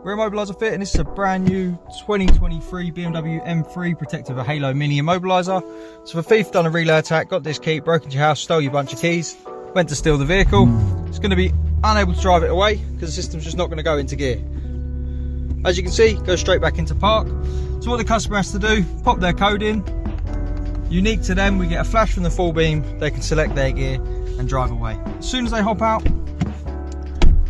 We're Immobiliser Fit, and this is a brand new 2023 BMW M3 protected with a Halo Mini Immobiliser. So if a thief done a relay attack, got this key, broke into your house, stole your bunch of keys, went to steal the vehicle, it's going to be unable to drive it away because the system's just not going to go into gear. As you can see, go straight back into park. So what the customer has to do, pop their code in. Unique to them, we get a flash from the full beam, they can select their gear and drive away. As soon as they hop out,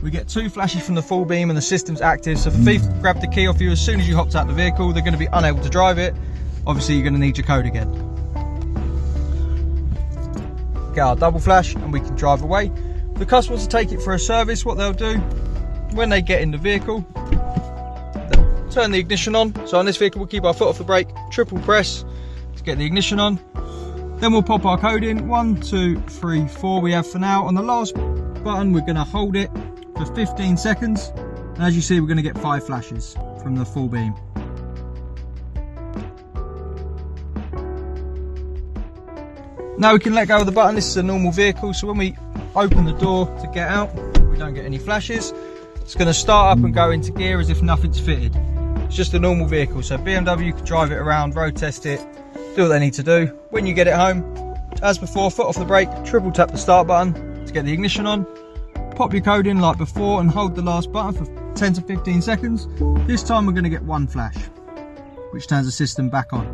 we get 2 flashes from the full beam and the system's active. So if a thief grabbed the key off you as soon as you hopped out the vehicle, they're going to be unable to drive it. Obviously you're going to need your code again. Get our double flash and we can drive away. If the customer wants to take it for a service, what they'll do, when they get in the vehicle, they'll turn the ignition on. So on this vehicle we'll keep our foot off the brake, triple press to get the ignition on. Then we'll pop our code in, 1, 2, 3, 4 we have for now. On the last button we're going to hold it for 15 seconds, and as you see we're going to get 5 flashes from the full beam. Now we can let go of the button. This is a normal vehicle, so when we open the door to get out we don't get any flashes. It's going to start up and go into gear as if nothing's fitted. It's just a normal vehicle, so BMW can drive it around, road test it, do what they need to do. When you get it home, as before, foot off the brake, triple tap the start button to get the ignition on. Pop your code in like before and hold the last button for 10 to 15 seconds. This time we're going to get 1 flash, which turns the system back on.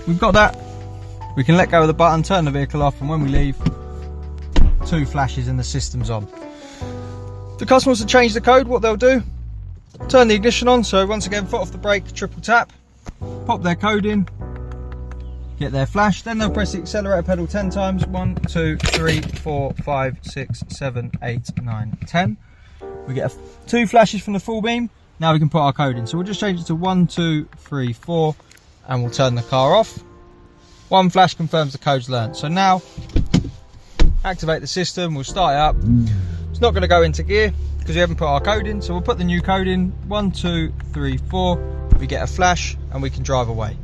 We've got that. We can let go of the button, turn the vehicle off, and when we leave, 2 flashes and the system's on. If the customer wants to change the code, what they'll do, turn the ignition on. So once again, foot off the brake, triple tap, pop their code in, get their flash, then they'll press the accelerator pedal 10 times. 1, 2, 3, 4, 5, 6, 7, 8, 9, 10. We get 2 flashes from the full beam. Now we can put our code in. So we'll just change it to 1, 2, 3, 4, and we'll turn the car off. 1 flash confirms the code's learnt. So now, activate the system, we'll start it up. It's not going to go into gear because we haven't put our code in. So we'll put the new code in, 1, 2, 3, 4. We get a flash and we can drive away.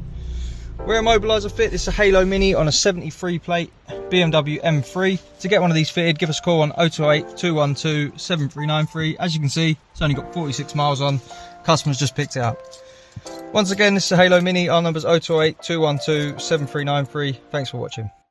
We're Immobiliser Fit. This is a Halo Mini on a 73 plate BMW M3. To get one of these fitted, give us a call on 0208 212 7393. As you can see, it's only got 46 miles on. Customer's just picked it up. Once again, this is a Halo Mini. Our number's 0208 212 7393. Thanks for watching.